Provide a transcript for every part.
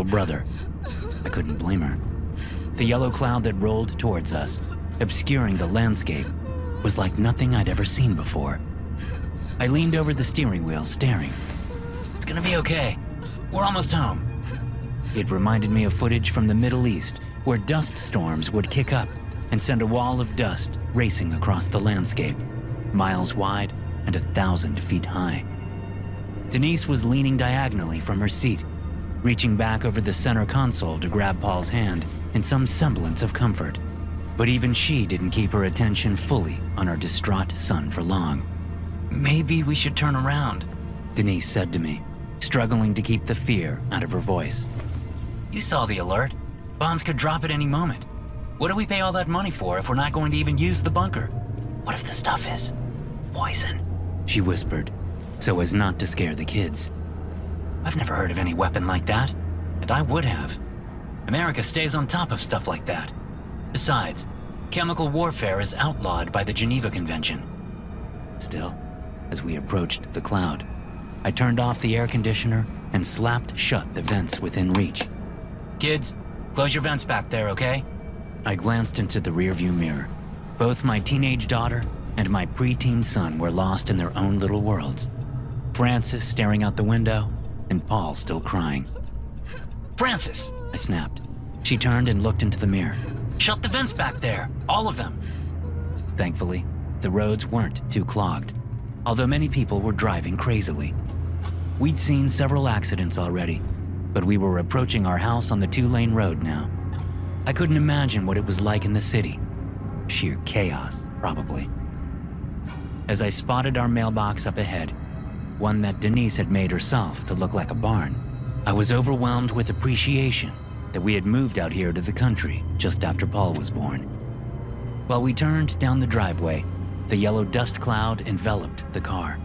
little brother. I couldn't blame her. The yellow cloud that rolled towards us, obscuring the landscape, was like nothing I'd ever seen before. I leaned over the steering wheel, staring. It's gonna be okay. We're almost home. It reminded me of footage from the Middle East, where dust storms would kick up and send a wall of dust racing across the landscape, miles wide and 1,000 feet high. Denise was leaning diagonally from her seat, reaching back over the center console to grab Paul's hand in some semblance of comfort. But even she didn't keep her attention fully on our distraught son for long. Maybe we should turn around, Denise said to me, struggling to keep the fear out of her voice. You saw the alert. Bombs could drop at any moment. What do we pay all that money for if we're not going to even use the bunker? What if the stuff is poison? She whispered, so as not to scare the kids. I've never heard of any weapon like that, and I would have. America stays on top of stuff like that. Besides, chemical warfare is outlawed by the Geneva Convention. Still, as we approached the cloud, I turned off the air conditioner and slapped shut the vents within reach. Kids, close your vents back there, okay? I glanced into the rearview mirror. Both my teenage daughter and my preteen son were lost in their own little worlds. Francis staring out the window, and Paul still crying. Francis, I snapped. She turned and looked into the mirror. Shut the vents back there, all of them. Thankfully, the roads weren't too clogged, although many people were driving crazily. We'd seen several accidents already, but we were approaching our house on the 2-lane road now. I couldn't imagine what it was like in the city. Sheer chaos, probably. As I spotted our mailbox up ahead, one that Denise had made herself to look like a barn, I was overwhelmed with appreciation that we had moved out here to the country just after Paul was born. While we turned down the driveway, the yellow dust cloud enveloped the car.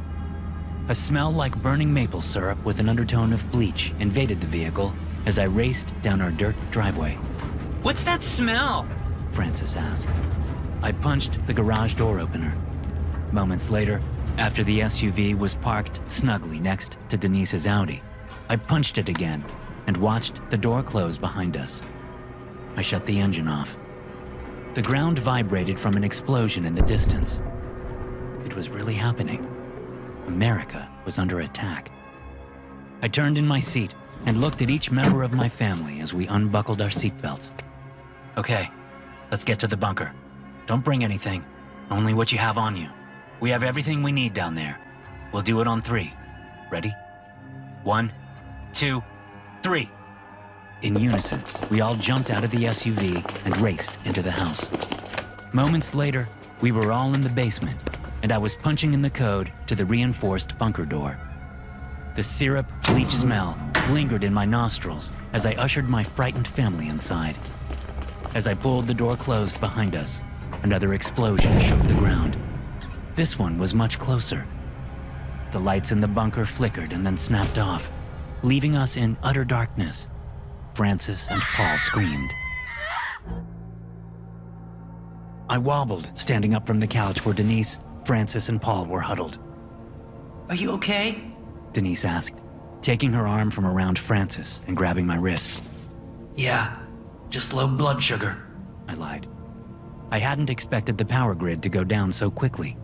A smell like burning maple syrup with an undertone of bleach invaded the vehicle as I raced down our dirt driveway. What's that smell? Francis asked. I punched the garage door opener. Moments later, after the SUV was parked snugly next to Denise's Audi, I punched it again and watched the door close behind us. I shut the engine off. The ground vibrated from an explosion in the distance. It was really happening. America was under attack. I turned in my seat and looked at each member of my family as we unbuckled our seatbelts. Okay, let's get to the bunker. Don't bring anything, only what you have on you. We have everything we need down there. We'll do it on 3. Ready? 1, 2, 3. In unison, we all jumped out of the SUV and raced into the house. Moments later, we were all in the basement, and I was punching in the code to the reinforced bunker door. The syrup bleach smell lingered in my nostrils as I ushered my frightened family inside. As I pulled the door closed behind us, another explosion shook the ground. This one was much closer. The lights in the bunker flickered and then snapped off, leaving us in utter darkness. Francis and Paul screamed. I wobbled, standing up from the couch where Denise, Francis, and Paul were huddled. Are you okay? Denise asked, taking her arm from around Francis and grabbing my wrist. Yeah, just low blood sugar, I lied. I hadn't expected the power grid to go down so quickly,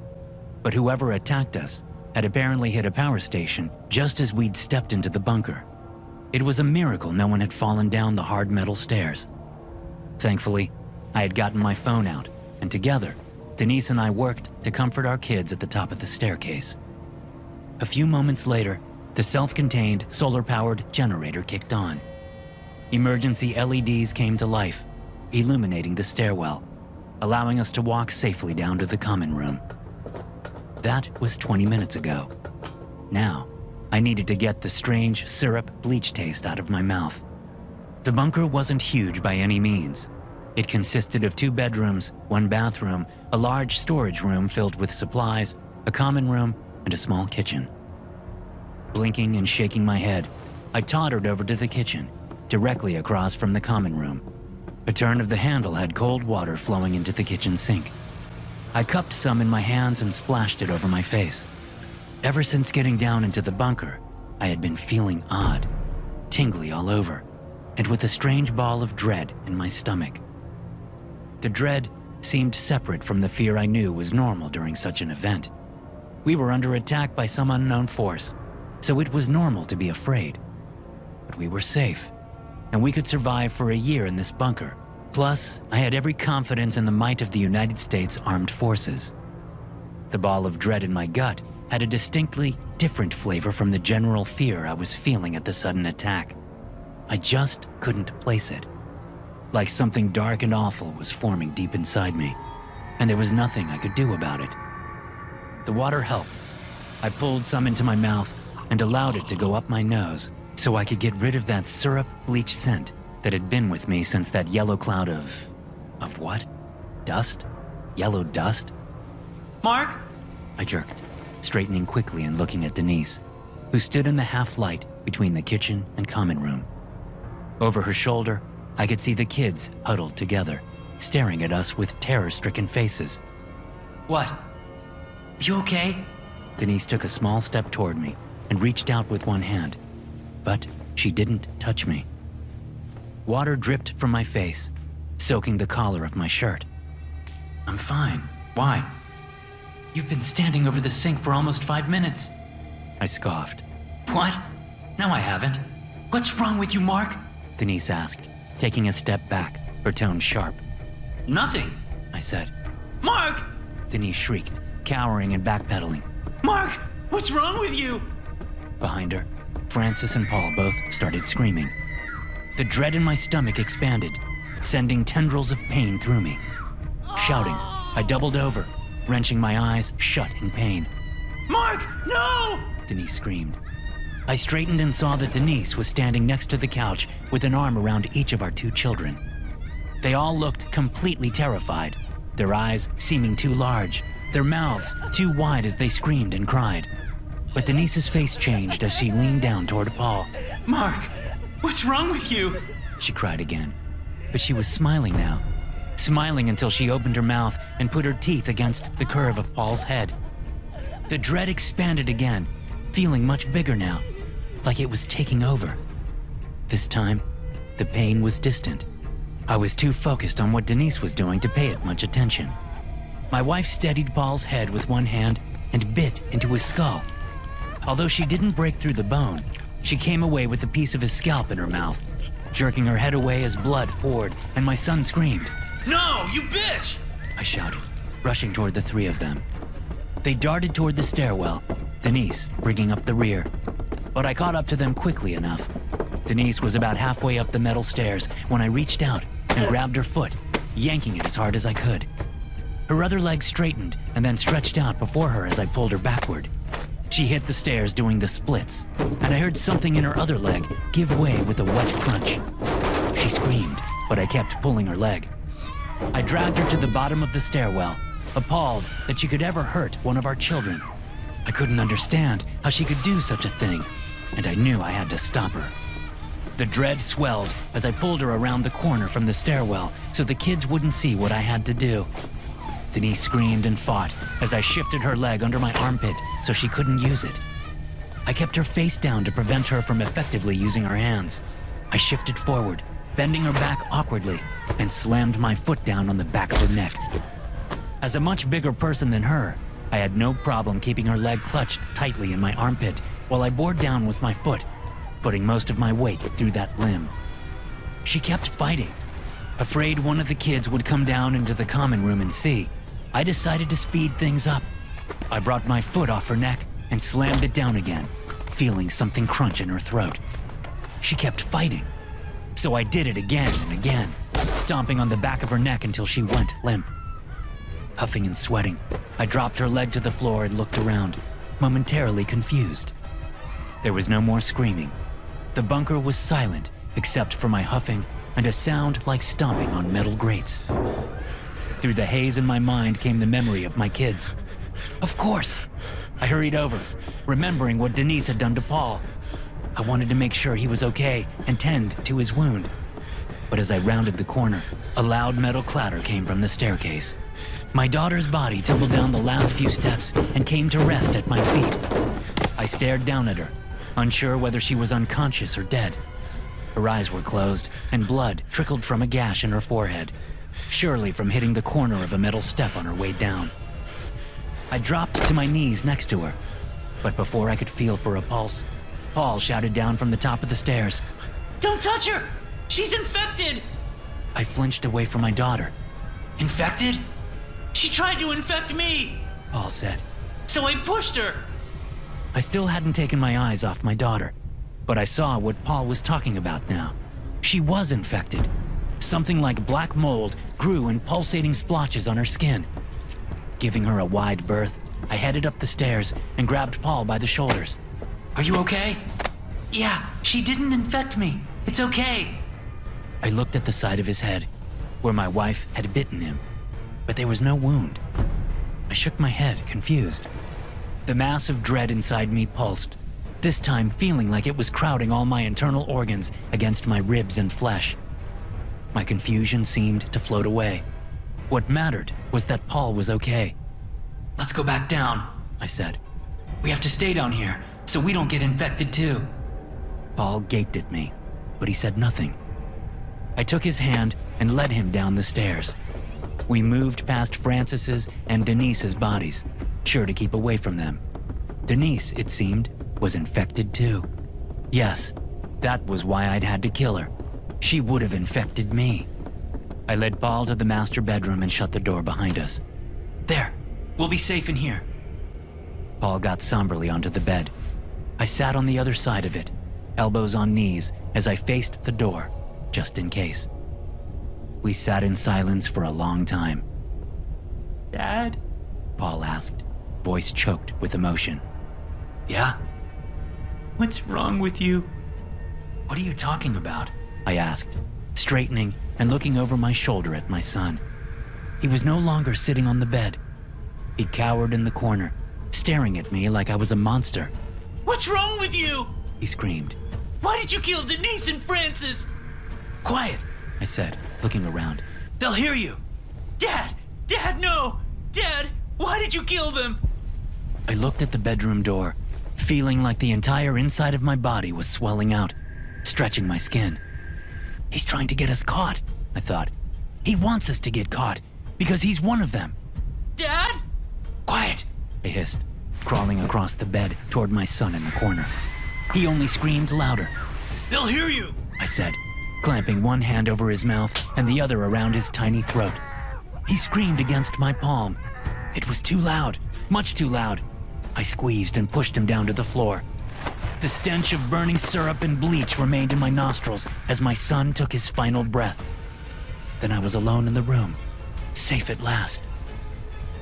but whoever attacked us had apparently hit a power station just as we'd stepped into the bunker. It was a miracle no one had fallen down the hard metal stairs. Thankfully, I had gotten my phone out, and together, Denise and I worked to comfort our kids at the top of the staircase. A few moments later, the self-contained, solar-powered generator kicked on. Emergency LEDs came to life, illuminating the stairwell, allowing us to walk safely down to the common room. That was 20 minutes ago. Now, I needed to get the strange syrup bleach taste out of my mouth. The bunker wasn't huge by any means. It consisted of 2 bedrooms, 1 bathroom, a large storage room filled with supplies, a common room, and a small kitchen. Blinking and shaking my head, I tottered over to the kitchen, directly across from the common room. A turn of the handle had cold water flowing into the kitchen sink. I cupped some in my hands and splashed it over my face. Ever since getting down into the bunker, I had been feeling odd, tingly all over. and with a strange ball of dread in my stomach. The dread seemed separate from the fear I knew was normal during such an event. We were under attack by some unknown force, so it was normal to be afraid. But we were safe, and we could survive for a year in this bunker. Plus, I had every confidence in the might of the United States Armed Forces. The ball of dread in my gut had a distinctly different flavor from the general fear I was feeling at the sudden attack. I just couldn't place it. Like something dark and awful was forming deep inside me, and there was nothing I could do about it. The water helped. I pulled some into my mouth and allowed it to go up my nose so I could get rid of that syrup bleach scent that had been with me since that yellow cloud of what? Dust? Yellow dust? Mark? I jerked, straightening quickly and looking at Denise, who stood in the half-light between the kitchen and common room. Over her shoulder, I could see the kids huddled together, staring at us with terror-stricken faces. What? You okay? Denise took a small step toward me and reached out with one hand, but she didn't touch me. Water dripped from my face, soaking the collar of my shirt. I'm fine. Why? You've been standing over the sink for almost 5 minutes. I scoffed. What? No, I haven't. What's wrong with you, Mark? Denise asked, taking a step back, her tone sharp. Nothing, I said. Mark! Denise shrieked, cowering and backpedaling. Mark, what's wrong with you? Behind her, Francis and Paul both started screaming. The dread in my stomach expanded, sending tendrils of pain through me. Shouting, I doubled over, wrenching my eyes shut in pain. Mark, no! Denise screamed. I straightened and saw that Denise was standing next to the couch with an arm around each of our 2 children. They all looked completely terrified, their eyes seeming too large, their mouths too wide as they screamed and cried. But Denise's face changed as she leaned down toward Paul. Mark, what's wrong with you? She cried again, but she was smiling now. Smiling until she opened her mouth and put her teeth against the curve of Paul's head. The dread expanded again, feeling much bigger now, like it was taking over. This time, the pain was distant. I was too focused on what Denise was doing to pay it much attention. My wife steadied Paul's head with one hand and bit into his skull. Although she didn't break through the bone, she came away with a piece of his scalp in her mouth, jerking her head away as blood poured, and my son screamed. No, you bitch! I shouted, rushing toward the 3 of them. They darted toward the stairwell, Denise bringing up the rear. But I caught up to them quickly enough. Denise was about halfway up the metal stairs when I reached out and grabbed her foot, yanking it as hard as I could. Her other leg straightened and then stretched out before her as I pulled her backward. She hit the stairs doing the splits, and I heard something in her other leg give way with a wet crunch. She screamed, but I kept pulling her leg. I dragged her to the bottom of the stairwell, appalled that she could ever hurt one of our children. I couldn't understand how she could do such a thing, and I knew I had to stop her. The dread swelled as I pulled her around the corner from the stairwell so the kids wouldn't see what I had to do. Denise screamed and fought as I shifted her leg under my armpit so she couldn't use it. I kept her face down to prevent her from effectively using her hands. I shifted forward, bending her back awkwardly, and slammed my foot down on the back of her neck. As a much bigger person than her, I had no problem keeping her leg clutched tightly in my armpit while I bore down with my foot, putting most of my weight through that limb. She kept fighting. Afraid one of the kids would come down into the common room and see, I decided to speed things up. I brought my foot off her neck and slammed it down again, feeling something crunch in her throat. She kept fighting, so I did it again and again, stomping on the back of her neck until she went limp. Huffing and sweating, I dropped her leg to the floor and looked around, momentarily confused. There was no more screaming. The bunker was silent except for my huffing and a sound like stomping on metal grates. Through the haze in my mind came the memory of my kids. Of course! I hurried over, remembering what Denise had done to Paul. I wanted to make sure he was okay and tend to his wound. But as I rounded the corner, a loud metal clatter came from the staircase. My daughter's body tumbled down the last few steps and came to rest at my feet. I stared down at her, unsure whether she was unconscious or dead. Her eyes were closed, and blood trickled from a gash in her forehead, surely from hitting the corner of a metal step on her way down. I dropped to my knees next to her, but before I could feel for a pulse, Paul shouted down from the top of the stairs, Don't touch her! She's infected! I flinched away from my daughter. Infected? She tried to infect me! Paul said. So I pushed her! I still hadn't taken my eyes off my daughter, but I saw what Paul was talking about now. She was infected. Something like black mold grew in pulsating splotches on her skin. Giving her a wide berth, I headed up the stairs and grabbed Paul by the shoulders. Are you okay? Yeah, she didn't infect me. It's okay. I looked at the side of his head, where my wife had bitten him, but there was no wound. I shook my head, confused. The mass of dread inside me pulsed, this time feeling like it was crowding all my internal organs against my ribs and flesh. My confusion seemed to float away. What mattered was that Paul was okay. Let's go back down, I said. We have to stay down here, so we don't get infected too. Paul gaped at me, but he said nothing. I took his hand and led him down the stairs. We moved past Francis's and Denise's bodies, sure to keep away from them. Denise, it seemed, was infected too. Yes, that was why I'd had to kill her. She would have infected me. I led Paul to the master bedroom and shut the door behind us. There, we'll be safe in here. Paul got somberly onto the bed. I sat on the other side of it, elbows on knees, as I faced the door, just in case. We sat in silence for a long time. Dad? Paul asked, voice choked with emotion. Yeah? What's wrong with you? What are you talking about? I asked, straightening and looking over my shoulder at my son. He was no longer sitting on the bed. He cowered in the corner, staring at me like I was a monster. What's wrong with you? He screamed. Why did you kill Denise and Francis? Quiet, I said, looking around. They'll hear you. Dad! Dad, no! Dad, why did you kill them? I looked at the bedroom door, feeling like the entire inside of my body was swelling out, stretching my skin. He's trying to get us caught, I thought. He wants us to get caught, because he's one of them. Dad? Quiet, I hissed, crawling across the bed toward my son in the corner. He only screamed louder. They'll hear you, I said, clamping one hand over his mouth and the other around his tiny throat. He screamed against my palm. It was too loud, much too loud. I squeezed and pushed him down to the floor. The stench of burning syrup and bleach remained in my nostrils as my son took his final breath. Then I was alone in the room, safe at last.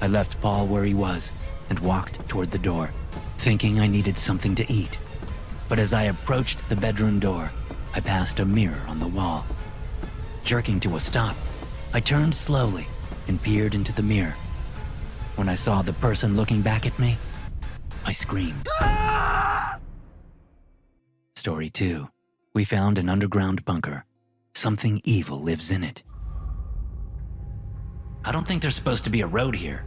I left Paul where he was and walked toward the door, thinking I needed something to eat. But as I approached the bedroom door, I passed a mirror on the wall. Jerking to a stop, I turned slowly and peered into the mirror. When I saw the person looking back at me, I screamed. Story 2. We found an underground bunker. Something evil lives in it. I don't think there's supposed to be a road here.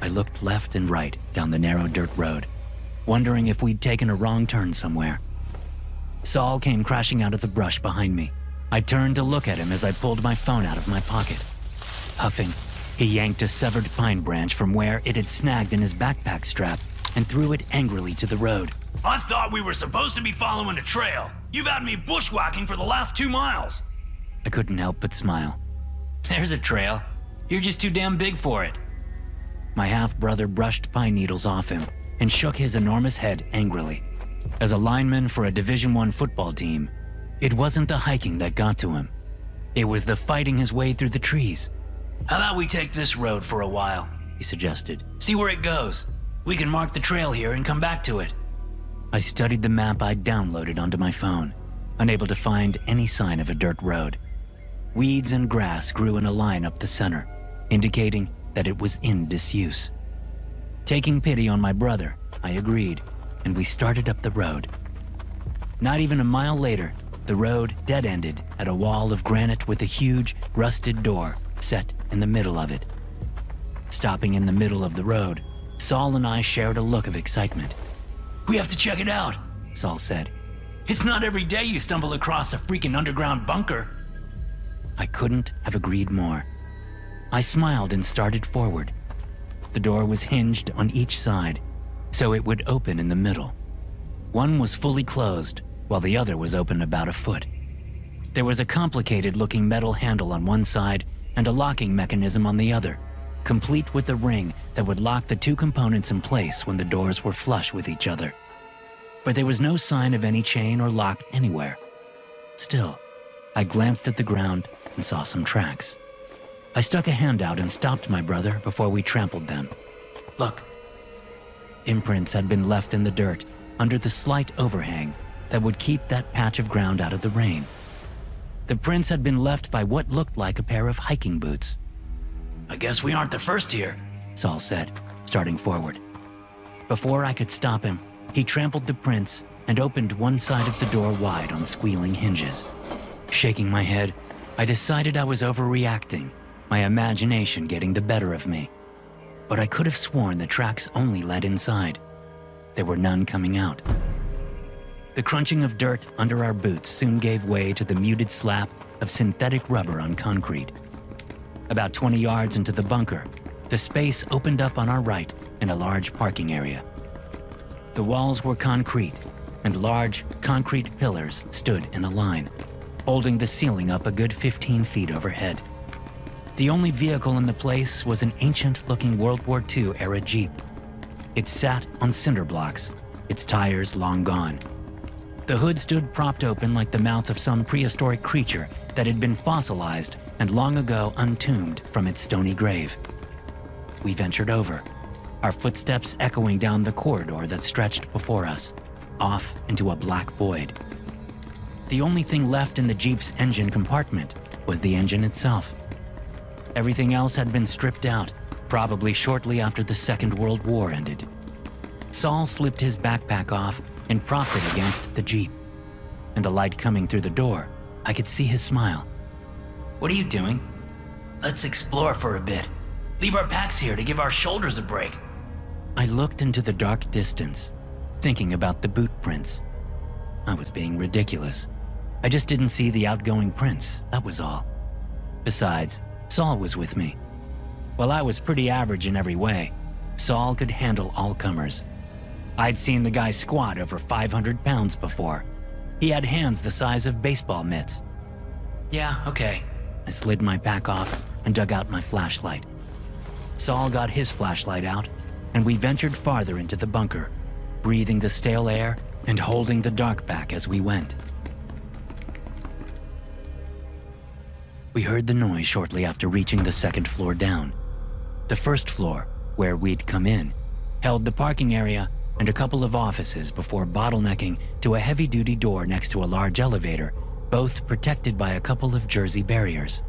I looked left and right down the narrow dirt road, wondering if we'd taken a wrong turn somewhere. Saul came crashing out of the brush behind me. I turned to look at him as I pulled my phone out of my pocket. Huffing, he yanked a severed pine branch from where it had snagged in his backpack strap and threw it angrily to the road. I thought we were supposed to be following a trail. You've had me bushwhacking for the last 2 miles. I couldn't help but smile. There's a trail. You're just too damn big for it. My half-brother brushed pine needles off him and shook his enormous head angrily. As a lineman for a Division I football team, it wasn't the hiking that got to him. It was the fighting his way through the trees. How about we take this road for a while? He suggested. See where it goes. We can mark the trail here and come back to it. I studied the map I'd downloaded onto my phone, unable to find any sign of a dirt road. Weeds and grass grew in a line up the center, indicating that it was in disuse. Taking pity on my brother, I agreed, and we started up the road. Not even a mile later, the road dead-ended at a wall of granite with a huge, rusted door set in the middle of it. Stopping in the middle of the road, Saul and I shared a look of excitement. We have to check it out, Saul said. It's not every day you stumble across a freaking underground bunker. I couldn't have agreed more. I smiled and started forward. The door was hinged on each side, so it would open in the middle. One was fully closed, while the other was open about a foot. There was a complicated-looking metal handle on one side and a locking mechanism on the other, complete with a ring that would lock the two components in place when the doors were flush with each other. But there was no sign of any chain or lock anywhere. Still, I glanced at the ground and saw some tracks. I stuck a hand out and stopped my brother before we trampled them. Look, Imprints had been left in the dirt under the slight overhang that would keep that patch of ground out of the rain. The prints had been left by what looked like a pair of hiking boots. I guess we aren't the first here. Saul said, starting forward. Before I could stop him, he trampled the prints and opened one side of the door wide on squealing hinges. Shaking my head, I decided I was overreacting, my imagination getting the better of me. But I could have sworn the tracks only led inside. There were none coming out. The crunching of dirt under our boots soon gave way to the muted slap of synthetic rubber on concrete. About 20 yards into the bunker, the space opened up on our right in a large parking area. The walls were concrete, and large concrete pillars stood in a line, holding the ceiling up a good 15 feet overhead. The only vehicle in the place was an ancient-looking World War II-era Jeep. It sat on cinder blocks, its tires long gone. The hood stood propped open like the mouth of some prehistoric creature that had been fossilized and long ago untombed from its stony grave. We ventured over, our footsteps echoing down the corridor that stretched before us, off into a black void. The only thing left in the Jeep's engine compartment was the engine itself. Everything else had been stripped out, probably shortly after the Second World War ended. Saul slipped his backpack off and propped it against the Jeep. In the light coming through the door, I could see his smile. what are you doing? Let's explore for a bit. Leave our packs here to give our shoulders a break. I looked into the dark distance, thinking about the boot prints. I was being ridiculous. I just didn't see the outgoing prints, that was all. Besides, Saul was with me. While I was pretty average in every way, Saul could handle all comers. I'd seen the guy squat over 500 pounds before. He had hands the size of baseball mitts. Yeah, okay. I slid my pack off and dug out my flashlight. Saul got his flashlight out, and we ventured farther into the bunker, breathing the stale air and holding the dark back as we went. We heard the noise shortly after reaching the second floor down. The first floor, where we'd come in, held the parking area and a couple of offices before bottlenecking to a heavy-duty door next to a large elevator, both protected by a couple of Jersey barriers.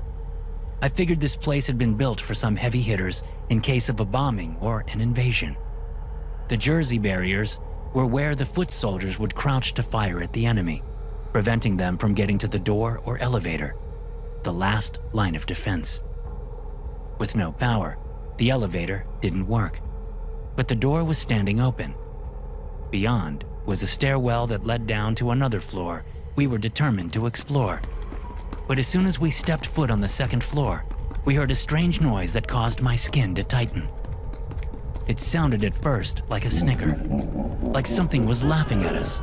I figured this place had been built for some heavy hitters in case of a bombing or an invasion. The Jersey barriers were where the foot soldiers would crouch to fire at the enemy, preventing them from getting to the door or elevator, the last line of defense. With no power, the elevator didn't work, but the door was standing open. Beyond was a stairwell that led down to another floor we were determined to explore. But as soon as we stepped foot on the second floor, we heard a strange noise that caused my skin to tighten. It sounded at first like a snicker, like something was laughing at us.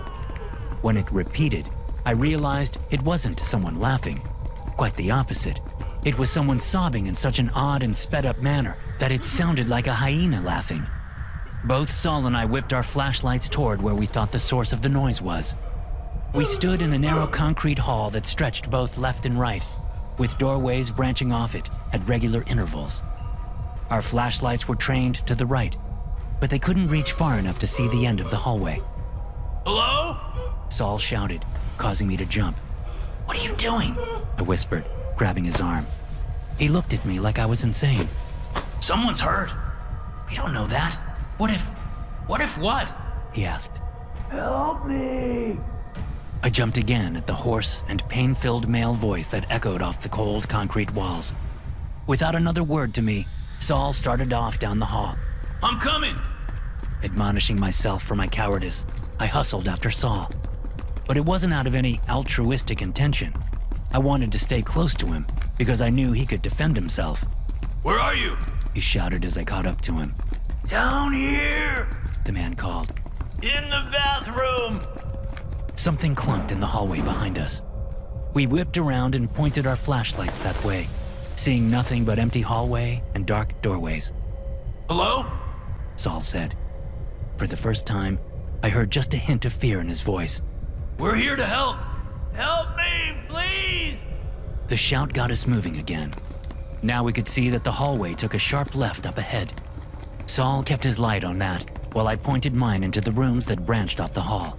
When it repeated, I realized it wasn't someone laughing. Quite the opposite. It was someone sobbing in such an odd and sped-up manner that it sounded like a hyena laughing. Both Saul and I whipped our flashlights toward where we thought the source of the noise was. We stood in a narrow concrete hall that stretched both left and right, with doorways branching off it at regular intervals. Our flashlights were trained to the right, but they couldn't reach far enough to see the end of the hallway. Hello? Saul shouted, causing me to jump. What are you doing? I whispered, grabbing his arm. He looked at me like I was insane. Someone's hurt. We don't know that. What if what? He asked. Help me! I jumped again at the hoarse and pain-filled male voice that echoed off the cold concrete walls. Without another word to me, Saul started off down the hall. I'm coming! Admonishing myself for my cowardice, I hustled after Saul. But it wasn't out of any altruistic intention. I wanted to stay close to him because I knew he could defend himself. Where are you? He shouted as I caught up to him. Down here! The man called. In the bathroom! Something clunked in the hallway behind us. We whipped around and pointed our flashlights that way, seeing nothing but empty hallway and dark doorways. Hello? Saul said. For the first time, I heard just a hint of fear in his voice. We're here to help. Help me, please! The shout got us moving again. Now we could see that the hallway took a sharp left up ahead. Saul kept his light on that, while I pointed mine into the rooms that branched off the hall.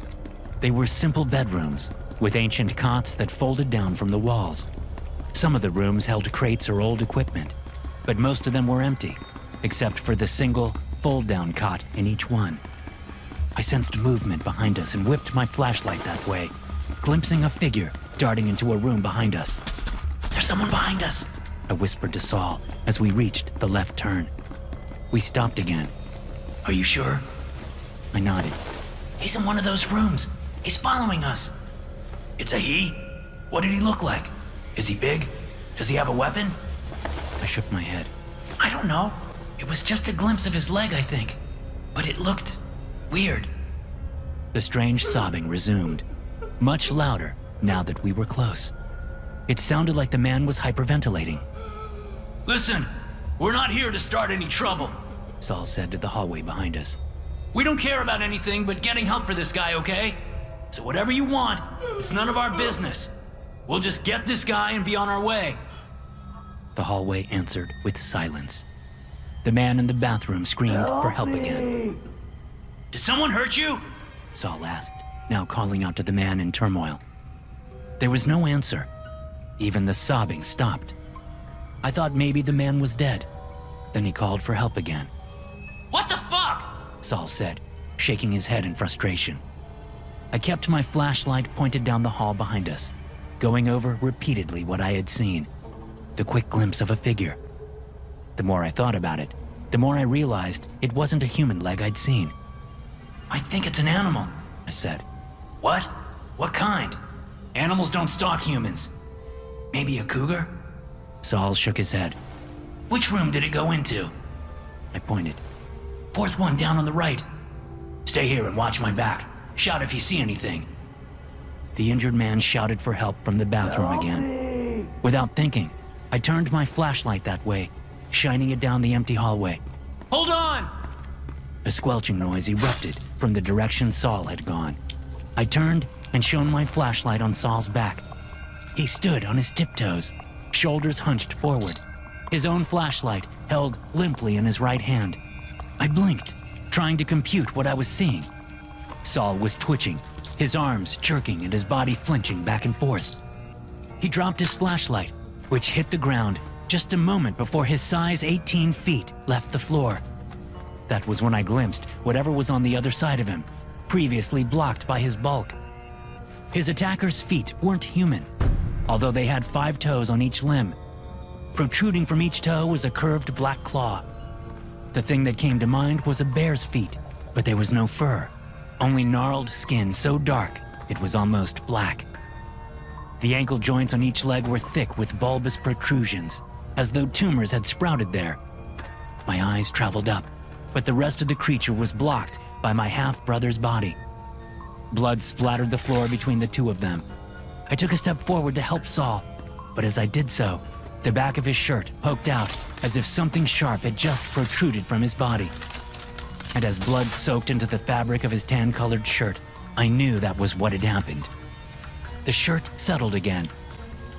They were simple bedrooms, with ancient cots that folded down from the walls. Some of the rooms held crates or old equipment, but most of them were empty, except for the single, fold-down cot in each one. I sensed movement behind us and whipped my flashlight that way, glimpsing a figure darting into a room behind us. There's someone behind us, I whispered to Saul as we reached the left turn. We stopped again. Are you sure? I nodded. He's in one of those rooms. He's following us. It's a he? What did he look like? Is he big? Does he have a weapon? I shook my head. I don't know. It was just a glimpse of his leg, I think. But it looked weird. The strange sobbing resumed, much louder now that we were close. It sounded like the man was hyperventilating. Listen, we're not here to start any trouble. Saul said to the hallway behind us. We don't care about anything but getting help for this guy, okay? So whatever you want, it's none of our business. We'll just get this guy and be on our way. The hallway answered with silence. The man in the bathroom screamed for help again. Did someone hurt you? Saul asked, now calling out to the man in turmoil. There was no answer. Even the sobbing stopped. I thought maybe the man was dead. Then he called for help again. What the fuck? Saul said, shaking his head in frustration. I kept my flashlight pointed down the hall behind us, going over repeatedly what I had seen. The quick glimpse of a figure. The more I thought about it, the more I realized it wasn't a human leg I'd seen. I think it's an animal, I said. What? What kind? Animals don't stalk humans. Maybe a cougar? Saul shook his head. Which room did it go into? I pointed. Fourth one down on the right. Stay here and watch my back. Shout if you see anything. The injured man shouted for help from the bathroom again. Without thinking, I turned my flashlight that way, shining it down the empty hallway. Hold on! A squelching noise erupted from the direction Saul had gone. I turned and shone my flashlight on Saul's back. He stood on his tiptoes, shoulders hunched forward, his own flashlight held limply in his right hand. I blinked, trying to compute what I was seeing. Saul was twitching, his arms jerking and his body flinching back and forth. He dropped his flashlight, which hit the ground just a moment before his size 18 feet left the floor. That was when I glimpsed whatever was on the other side of him, previously blocked by his bulk. His attacker's feet weren't human, although they had 5 toes on each limb. Protruding from each toe was a curved black claw. The thing that came to mind was a bear's feet, but there was no fur, only gnarled skin so dark it was almost black. The ankle joints on each leg were thick with bulbous protrusions, as though tumors had sprouted there. My eyes traveled up, but the rest of the creature was blocked by my half-brother's body. Blood splattered the floor between the two of them. I took a step forward to help Saul, but as I did so, the back of his shirt poked out as if something sharp had just protruded from his body. And as blood soaked into the fabric of his tan-colored shirt, I knew that was what had happened. The shirt settled again,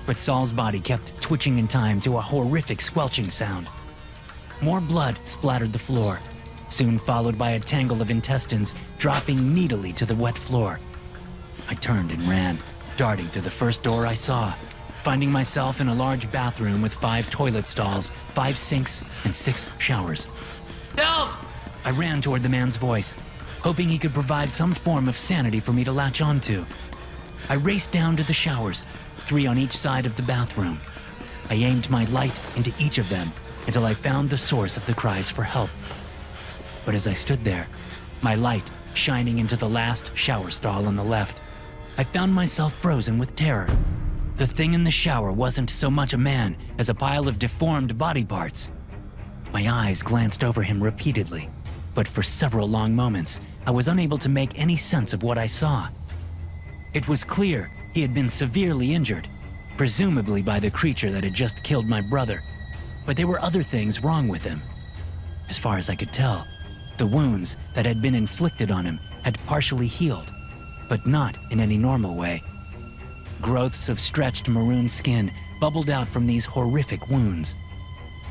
but Saul's body kept twitching in time to a horrific squelching sound. More blood splattered the floor, soon followed by a tangle of intestines dropping needily to the wet floor. I turned and ran, darting through the first door I saw, finding myself in a large bathroom with 5 toilet stalls, 5 sinks, and 6 showers. Help! I ran toward the man's voice, hoping he could provide some form of sanity for me to latch onto. I raced down to the showers, 3 on each side of the bathroom. I aimed my light into each of them until I found the source of the cries for help. But as I stood there, my light shining into the last shower stall on the left, I found myself frozen with terror. The thing in the shower wasn't so much a man as a pile of deformed body parts. My eyes glanced over him repeatedly, but for several long moments, I was unable to make any sense of what I saw. It was clear he had been severely injured, presumably by the creature that had just killed my brother, but there were other things wrong with him. As far as I could tell, the wounds that had been inflicted on him had partially healed, but not in any normal way. Growths of stretched maroon skin bubbled out from these horrific wounds.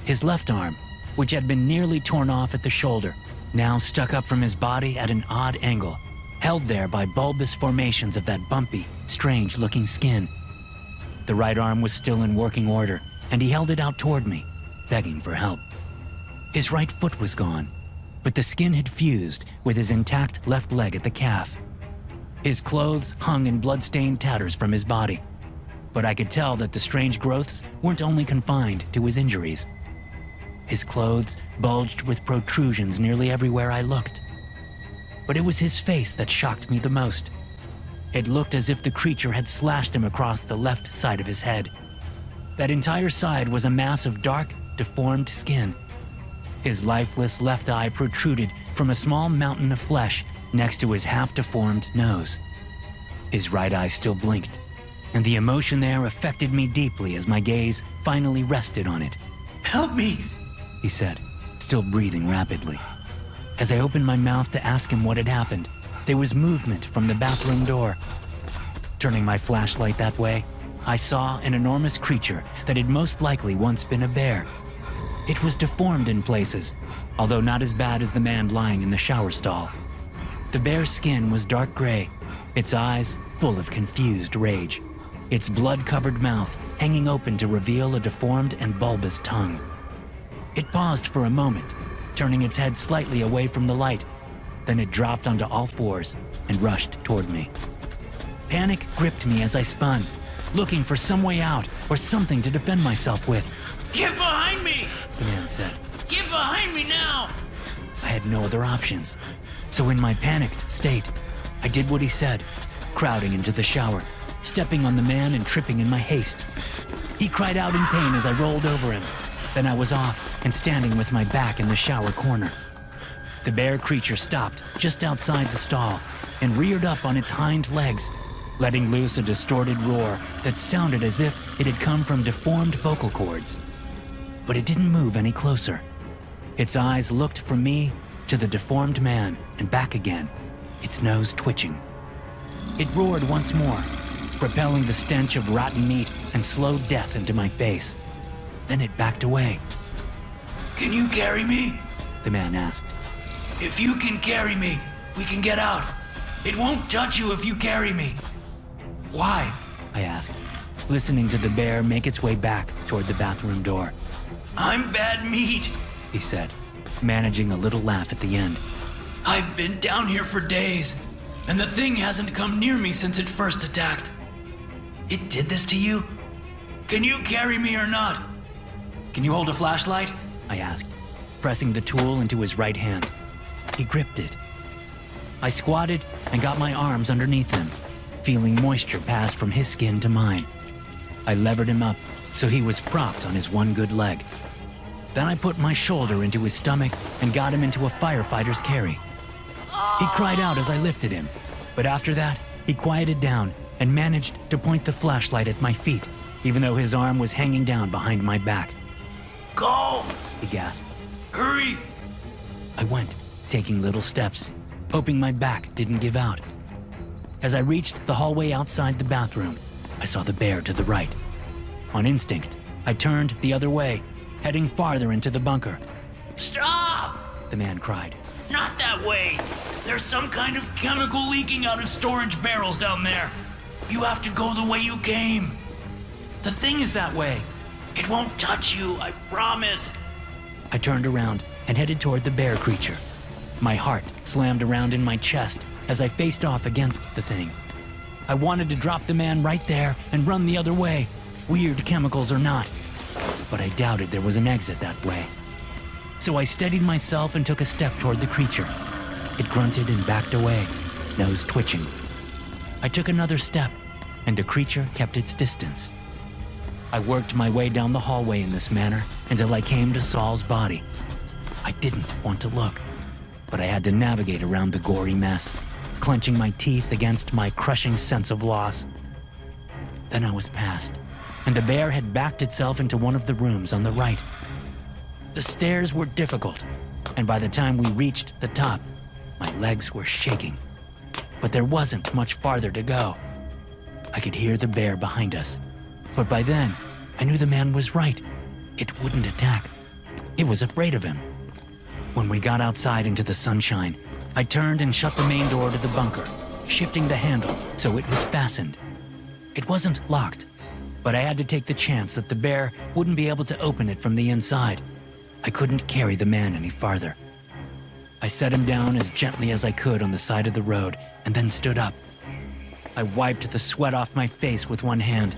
His left arm, which had been nearly torn off at the shoulder, now stuck up from his body at an odd angle, held there by bulbous formations of that bumpy, strange-looking skin. The right arm was still in working order, and he held it out toward me, begging for help. His right foot was gone, but the skin had fused with his intact left leg at the calf. His clothes hung in blood-stained tatters from his body, but I could tell that the strange growths weren't only confined to his injuries. His clothes bulged with protrusions nearly everywhere I looked. But it was his face that shocked me the most. It looked as if the creature had slashed him across the left side of his head. That entire side was a mass of dark, deformed skin. His lifeless left eye protruded from a small mountain of flesh next to his half-deformed nose. His right eye still blinked, and the emotion there affected me deeply as my gaze finally rested on it. Help me! He said, still breathing rapidly. As I opened my mouth to ask him what had happened, there was movement from the bathroom door. Turning my flashlight that way, I saw an enormous creature that had most likely once been a bear. It was deformed in places, although not as bad as the man lying in the shower stall. The bear's skin was dark gray, its eyes full of confused rage, its blood-covered mouth hanging open to reveal a deformed and bulbous tongue. It paused for a moment, turning its head slightly away from the light. Then it dropped onto all fours and rushed toward me. Panic gripped me as I spun, looking for some way out or something to defend myself with. Get behind me! The man said. Get behind me now! I had no other options, so in my panicked state, I did what he said, crowding into the shower, stepping on the man and tripping in my haste. He cried out in pain as I rolled over him. Then I was off and standing with my back in the shower corner. The bear creature stopped just outside the stall and reared up on its hind legs, letting loose a distorted roar that sounded as if it had come from deformed vocal cords. But it didn't move any closer. Its eyes looked from me to the deformed man and back again, its nose twitching. It roared once more, propelling the stench of rotten meat and slow death into my face. Then it backed away. Can you carry me? The man asked. If you can carry me, we can get out. It won't touch you if you carry me. Why? I asked, listening to the bear make its way back toward the bathroom door. I'm bad meat, He said, managing a little laugh at the end. I've been down here for days, and the thing hasn't come near me since it first attacked. It did this to you? Can you carry me or not? Can you hold a flashlight? I asked, pressing the tool into his right hand. He gripped it. I squatted and got my arms underneath him, feeling moisture pass from his skin to mine. I levered him up so he was propped on his one good leg. Then I put my shoulder into his stomach and got him into a firefighter's carry. He cried out as I lifted him, but after that, he quieted down and managed to point the flashlight at my feet, even though his arm was hanging down behind my back. Go! He gasped. Hurry! I went, taking little steps, hoping my back didn't give out. As I reached the hallway outside the bathroom, I saw the bear to the right. On instinct, I turned the other way, heading farther into the bunker. Stop! The man cried. Not that way! There's some kind of chemical leaking out of storage barrels down there. You have to go the way you came. The thing is that way. It won't touch you, I promise. I turned around and headed toward the bear creature. My heart slammed around in my chest as I faced off against the thing. I wanted to drop the man right there and run the other way, weird chemicals or not. But I doubted there was an exit that way. So I steadied myself and took a step toward the creature. It grunted and backed away, nose twitching. I took another step, and the creature kept its distance. I worked my way down the hallway in this manner until I came to Saul's body. I didn't want to look, but I had to navigate around the gory mess, clenching my teeth against my crushing sense of loss. Then I was past, and the bear had backed itself into one of the rooms on the right. The stairs were difficult, and by the time we reached the top, my legs were shaking. But there wasn't much farther to go. I could hear the bear behind us, but by then, I knew the man was right. It wouldn't attack. It was afraid of him. When we got outside into the sunshine, I turned and shut the main door to the bunker, shifting the handle so it was fastened. It wasn't locked, but I had to take the chance that the bear wouldn't be able to open it from the inside. I couldn't carry the man any farther. I set him down as gently as I could on the side of the road and then stood up. I wiped the sweat off my face with one hand.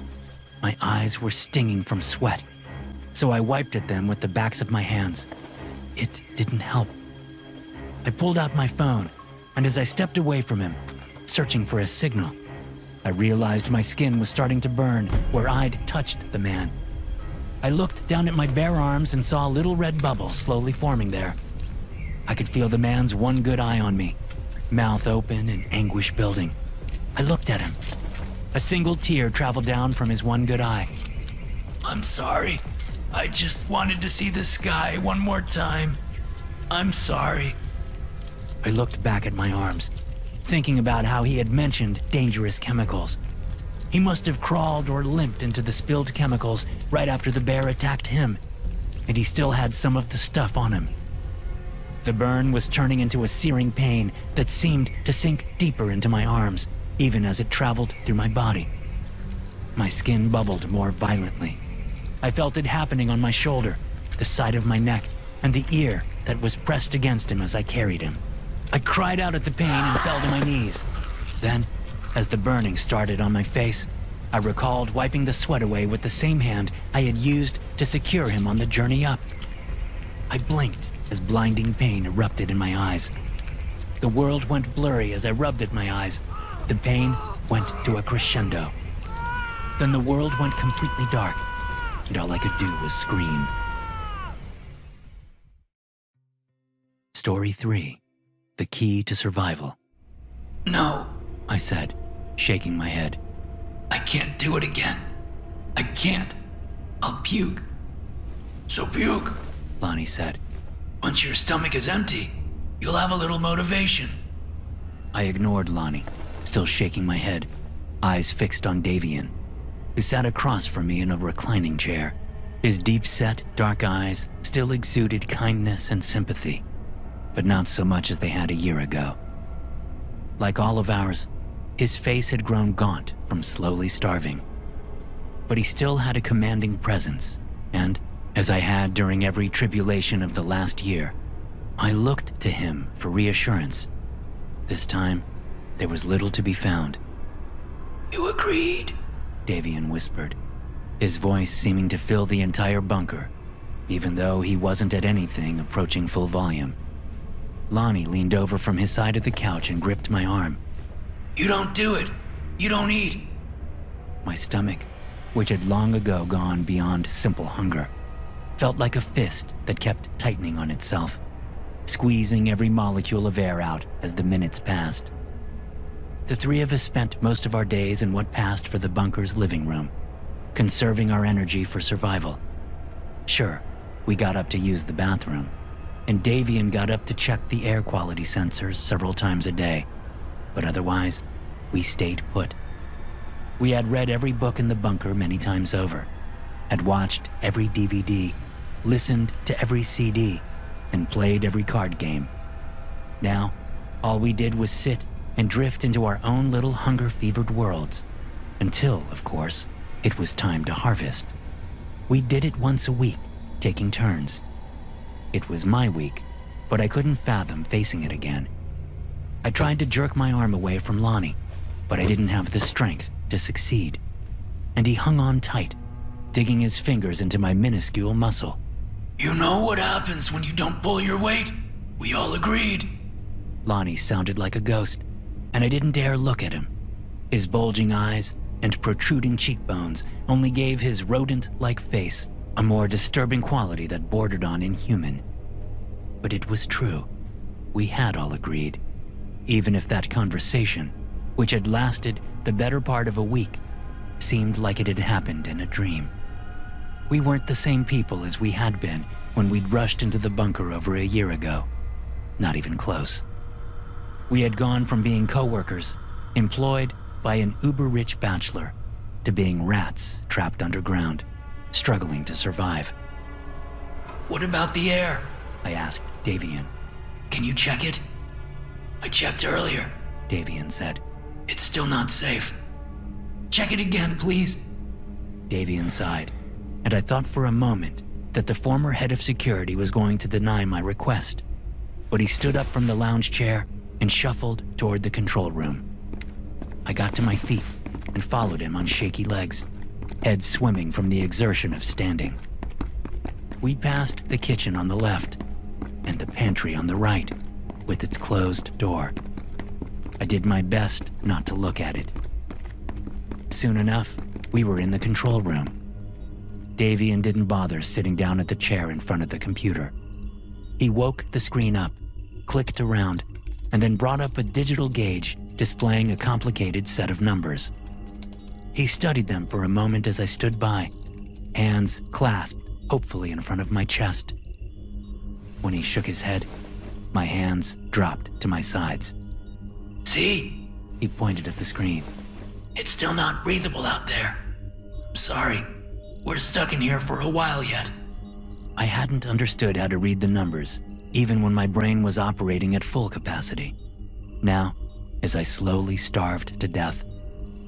My eyes were stinging from sweat, so I wiped at them with the backs of my hands. It didn't help. I pulled out my phone, and as I stepped away from him, searching for a signal, I realized my skin was starting to burn where I'd touched the man. I looked down at my bare arms and saw a little red bubble slowly forming there. I could feel the man's one good eye on me, mouth open and anguish building. I looked at him. A single tear traveled down from his one good eye. I'm sorry. I just wanted to see the sky one more time. I'm sorry. I looked back at my arms, thinking about how he had mentioned dangerous chemicals. He must have crawled or limped into the spilled chemicals right after the bear attacked him, and he still had some of the stuff on him. The burn was turning into a searing pain that seemed to sink deeper into my arms, even as it traveled through my body. My skin bubbled more violently. I felt it happening on my shoulder, the side of my neck, and the ear that was pressed against him as I carried him. I cried out at the pain and fell to my knees. Then, as the burning started on my face, I recalled wiping the sweat away with the same hand I had used to secure him on the journey up. I blinked as blinding pain erupted in my eyes. The world went blurry as I rubbed at my eyes. The pain went to a crescendo. Then the world went completely dark, and all I could do was scream. Story 3. The Key to Survival. No, I said, shaking my head. I can't do it again. I can't. I'll puke. So puke. Lonnie said. Once your stomach is empty, you'll have a little motivation. I ignored Lonnie, still shaking my head, eyes fixed on Davian, who sat across from me in a reclining chair. His deep-set, dark eyes still exuded kindness and sympathy, but not so much as they had a year ago. Like all of ours, his face had grown gaunt from slowly starving. But he still had a commanding presence, and, as I had during every tribulation of the last year, I looked to him for reassurance. This time, there was little to be found. You agreed? Davian whispered, his voice seeming to fill the entire bunker, even though he wasn't at anything approaching full volume. Lonnie leaned over from his side of the couch and gripped my arm. You don't do it. You don't eat. My stomach, which had long ago gone beyond simple hunger, felt like a fist that kept tightening on itself, squeezing every molecule of air out as the minutes passed. The three of us spent most of our days in what passed for the bunker's living room, conserving our energy for survival. Sure, we got up to use the bathroom, and Davian got up to check the air quality sensors several times a day, but otherwise, we stayed put. We had read every book in the bunker many times over, had watched every DVD, listened to every CD, and played every card game. Now, all we did was sit and drift into our own little hunger-fevered worlds, until, of course, it was time to harvest. We did it once a week, taking turns. It was my week, but I couldn't fathom facing it again. I tried to jerk my arm away from Lonnie, but I didn't have the strength to succeed. And he hung on tight, digging his fingers into my minuscule muscle. You know what happens when you don't pull your weight? We all agreed. Lonnie sounded like a ghost, and I didn't dare look at him. His bulging eyes and protruding cheekbones only gave his rodent-like face a more disturbing quality that bordered on inhuman. But it was true. We had all agreed, even if that conversation, which had lasted the better part of a week, seemed like it had happened in a dream. We weren't the same people as we had been when we'd rushed into the bunker over a year ago. Not even close. We had gone from being co-workers, employed by an uber-rich bachelor, to being rats trapped underground, struggling to survive. What about the air? I asked Davian. Can you check it? I checked earlier. Davian said. It's still not safe. Check it again, please. Davian sighed, and I thought for a moment that the former head of security was going to deny my request. But he stood up from the lounge chair and shuffled toward the control room. I got to my feet and followed him on shaky legs, head swimming from the exertion of standing. We passed the kitchen on the left and the pantry on the right, with its closed door. I did my best not to look at it. Soon enough, we were in the control room. Davian didn't bother sitting down at the chair in front of the computer. He woke the screen up, clicked around, and then brought up a digital gauge displaying a complicated set of numbers. He studied them for a moment as I stood by, hands clasped hopefully in front of my chest. When he shook his head, my hands dropped to my sides. See? He pointed at the screen. It's still not breathable out there. I'm sorry. We're stuck in here for a while yet. I hadn't understood how to read the numbers, even when my brain was operating at full capacity. Now, as I slowly starved to death,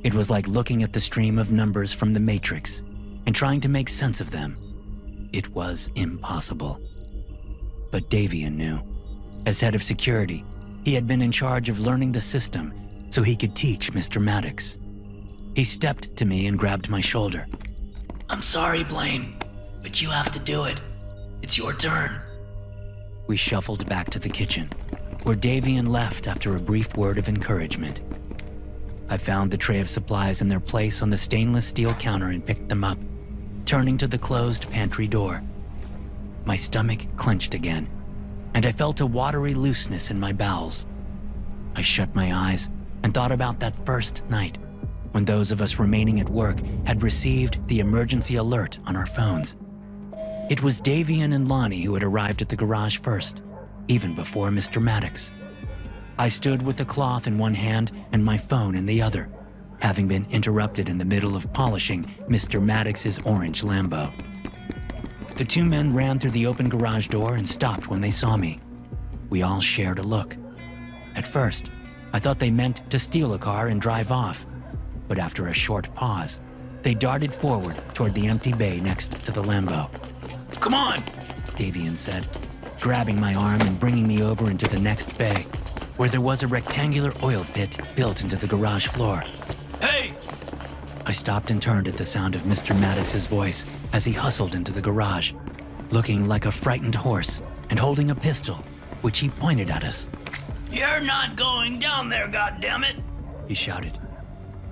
it was like looking at the stream of numbers from the Matrix and trying to make sense of them. It was impossible. But Davian knew. As head of security, he had been in charge of learning the system so he could teach Mr. Maddox. He stepped to me and grabbed my shoulder. I'm sorry, Blaine, but you have to do it. It's your turn. We shuffled back to the kitchen, where Davian left after a brief word of encouragement. I found the tray of supplies in their place on the stainless steel counter and picked them up, turning to the closed pantry door. My stomach clenched again, and I felt a watery looseness in my bowels. I shut my eyes and thought about that first night, when those of us remaining at work had received the emergency alert on our phones. It was Davian and Lonnie who had arrived at the garage first, even before Mr. Maddox. I stood with the cloth in one hand and my phone in the other, having been interrupted in the middle of polishing Mr. Maddox's orange Lambo. The two men ran through the open garage door and stopped when they saw me. We all shared a look. At first, I thought they meant to steal a car and drive off, but after a short pause, they darted forward toward the empty bay next to the Lambo. Come on! Davian said, grabbing my arm and bringing me over into the next bay, where there was a rectangular oil pit built into the garage floor. Hey! I stopped and turned at the sound of Mr. Maddox's voice as he hustled into the garage, looking like a frightened horse and holding a pistol, which he pointed at us. You're not going down there, goddammit! He shouted.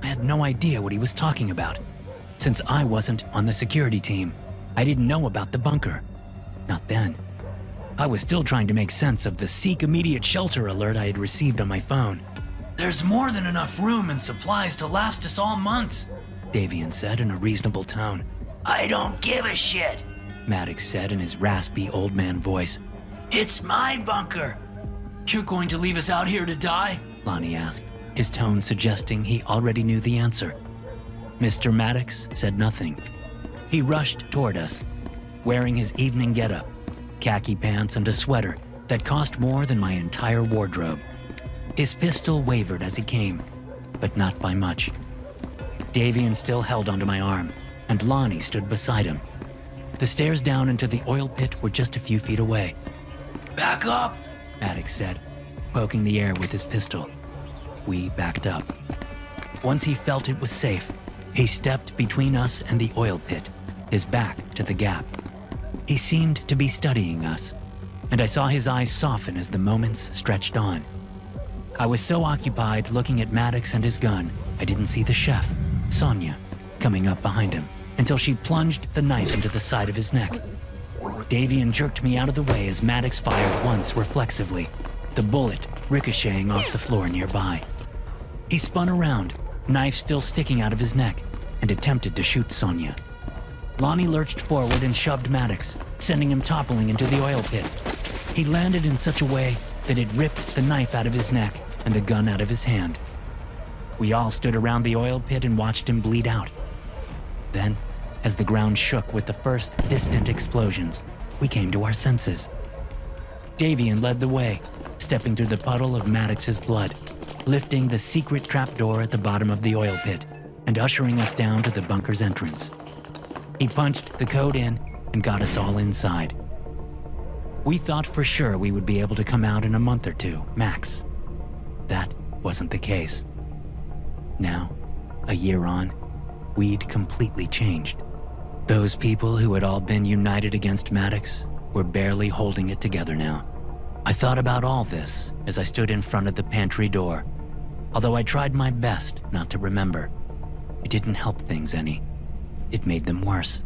I had no idea what he was talking about. Since I wasn't on the security team, I didn't know about the bunker. Not then. I was still trying to make sense of the seek immediate shelter alert I had received on my phone. There's more than enough room and supplies to last us all months, Davian said in a reasonable tone. I don't give a shit. Maddox said in his raspy old man voice. It's my bunker. You're going to leave us out here to die? Lonnie asked, his tone suggesting he already knew the answer. Mr. Maddox said nothing. He rushed toward us, wearing his evening getup, khaki pants and a sweater that cost more than my entire wardrobe. His pistol wavered as he came, but not by much. Davian still held onto my arm, and Lonnie stood beside him. The stairs down into the oil pit were just a few feet away. Back up, Maddox said, poking the air with his pistol. We backed up. Once he felt it was safe, he stepped between us and the oil pit, his back to the gap. He seemed to be studying us, and I saw his eyes soften as the moments stretched on. I was so occupied looking at Maddox and his gun I didn't see the chef, Sonia, coming up behind him until she plunged the knife into the side of his neck. Davian jerked me out of the way as Maddox fired once reflexively, the bullet ricocheting off the floor nearby. He spun around, knife still sticking out of his neck, and attempted to shoot Sonia. Lonnie lurched forward and shoved Maddox, sending him toppling into the oil pit. He landed in such a way that it ripped the knife out of his neck and the gun out of his hand. We all stood around the oil pit and watched him bleed out. Then, as the ground shook with the first distant explosions, we came to our senses. Davian led the way, stepping through the puddle of Maddox's blood, lifting the secret trapdoor at the bottom of the oil pit and ushering us down to the bunker's entrance. He punched the code in and got us all inside. We thought for sure we would be able to come out in a month or two, max. That wasn't the case. Now, a year on, we'd completely changed. Those people who had all been united against Maddox were barely holding it together now. I thought about all this as I stood in front of the pantry door, although I tried my best not to remember. It didn't help things any. It made them worse.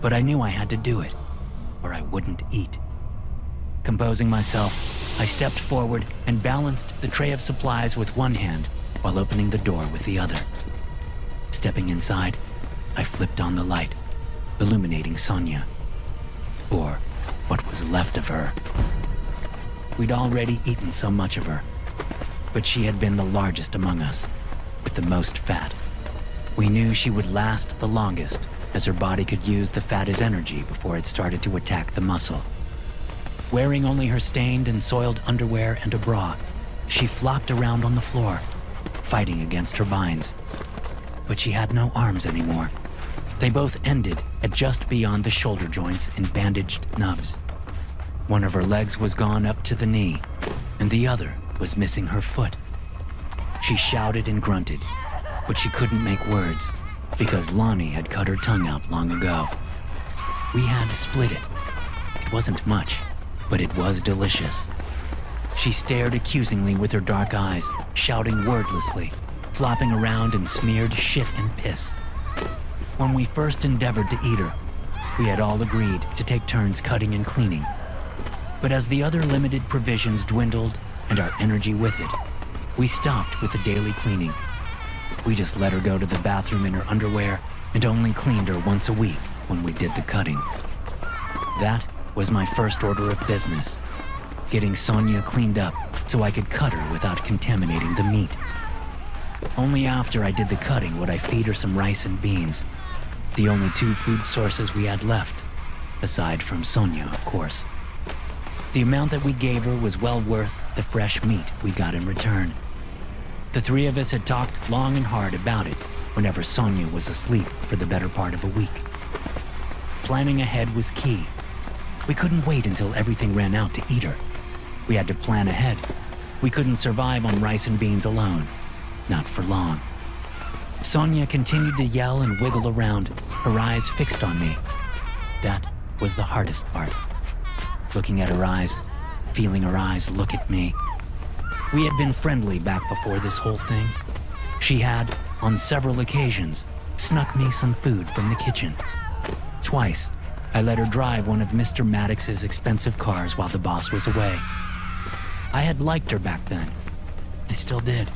But I knew I had to do it, or I wouldn't eat. Composing myself, I stepped forward and balanced the tray of supplies with one hand while opening the door with the other. Stepping inside, I flipped on the light, illuminating Sonia, or what was left of her. We'd already eaten so much of her, but she had been the largest among us, with the most fat. We knew she would last the longest, as her body could use the fat as energy before it started to attack the muscle. Wearing only her stained and soiled underwear and a bra, she flopped around on the floor, fighting against her binds. But she had no arms anymore. They both ended at just beyond the shoulder joints in bandaged nubs. One of her legs was gone up to the knee, and the other was missing her foot. She shouted and grunted, but she couldn't make words because Lonnie had cut her tongue out long ago. We had split it. It wasn't much, but it was delicious. She stared accusingly with her dark eyes, shouting wordlessly, flopping around in smeared shit and piss. When we first endeavored to eat her, we had all agreed to take turns cutting and cleaning. But as the other limited provisions dwindled and our energy with it, we stopped with the daily cleaning. We just let her go to the bathroom in her underwear and only cleaned her once a week when we did the cutting. That was my first order of business, getting Sonia cleaned up so I could cut her without contaminating the meat. Only after I did the cutting would I feed her some rice and beans, the only two food sources we had left, aside from Sonia, of course. The amount that we gave her was well worth the fresh meat we got in return. The three of us had talked long and hard about it whenever Sonia was asleep for the better part of a week. Planning ahead was key. We couldn't wait until everything ran out to eat her. We had to plan ahead. We couldn't survive on rice and beans alone. Not for long. Sonia continued to yell and wiggle around, her eyes fixed on me. That was the hardest part. Looking at her eyes, feeling her eyes look at me. We had been friendly back before this whole thing. She had, on several occasions, snuck me some food from the kitchen. Twice, I let her drive one of Mr. Maddox's expensive cars while the boss was away. I had liked her back then. I still did.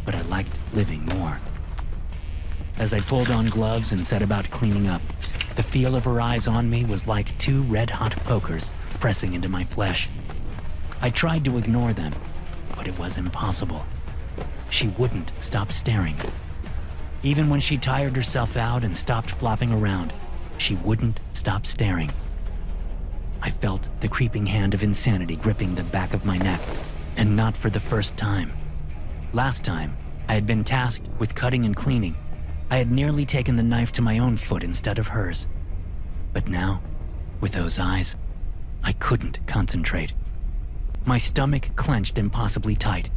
But I liked living more. As I pulled on gloves and set about cleaning up, the feel of her eyes on me was like two red-hot pokers pressing into my flesh. I tried to ignore them, but it was impossible. She wouldn't stop staring. Even when she tired herself out and stopped flopping around, she wouldn't stop staring. I felt the creeping hand of insanity gripping the back of my neck, and not for the first time. Last time, I had been tasked with cutting and cleaning. I had nearly taken the knife to my own foot instead of hers. But now, with those eyes, I couldn't concentrate. My stomach clenched impossibly tight,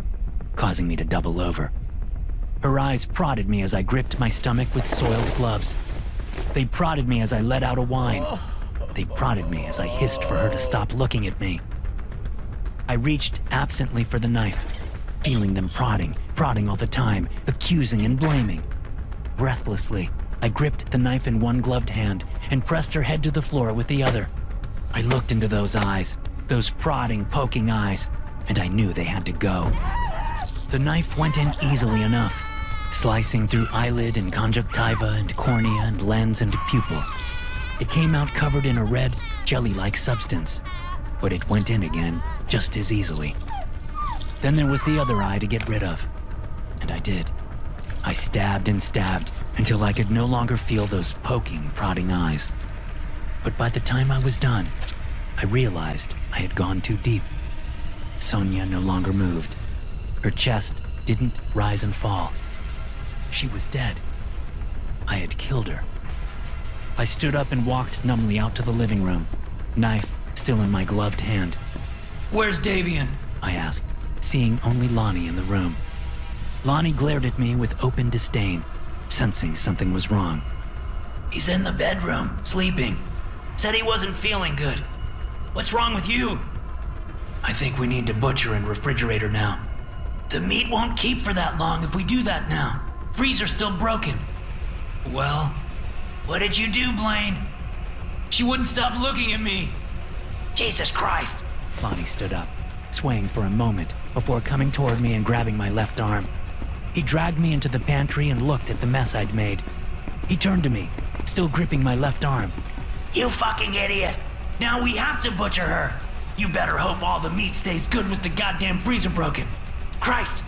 causing me to double over. Her eyes prodded me as I gripped my stomach with soiled gloves. They prodded me as I let out a whine. They prodded me as I hissed for her to stop looking at me. I reached absently for the knife, feeling them prodding all the time, accusing and blaming. Breathlessly, I gripped the knife in one gloved hand and pressed her head to the floor with the other. I looked into those eyes, those prodding, poking eyes, and I knew they had to go. The knife went in easily enough, slicing through eyelid and conjunctiva and cornea and lens and pupil. It came out covered in a red, jelly-like substance, but it went in again just as easily. Then there was the other eye to get rid of, and I did. I stabbed and stabbed until I could no longer feel those poking, prodding eyes. But by the time I was done, I realized I had gone too deep. Sonia no longer moved. Her chest didn't rise and fall. She was dead. I had killed her. I stood up and walked numbly out to the living room, knife still in my gloved hand. Where's Davian? I asked, seeing only Lonnie in the room. Lonnie glared at me with open disdain, sensing something was wrong. He's in the bedroom, sleeping. Said he wasn't feeling good. What's wrong with you? I think we need to butcher and refrigerator now. The meat won't keep for that long if we do that now. Freezer's still broken. Well, what did you do, Blaine? She wouldn't stop looking at me. Jesus Christ. Lonnie stood up, swaying for a moment before coming toward me and grabbing my left arm. He dragged me into the pantry and looked at the mess I'd made. He turned to me, still gripping my left arm. You fucking idiot. Now we have to butcher her. You better hope all the meat stays good with the goddamn freezer broken. Christ.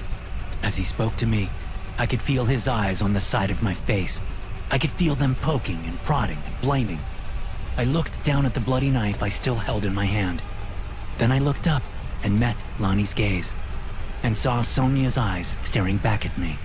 As he spoke to me, I could feel his eyes on the side of my face. I could feel them poking and prodding and blaming. I looked down at the bloody knife I still held in my hand. Then I looked up and met Lonnie's gaze, and saw Sonia's eyes staring back at me.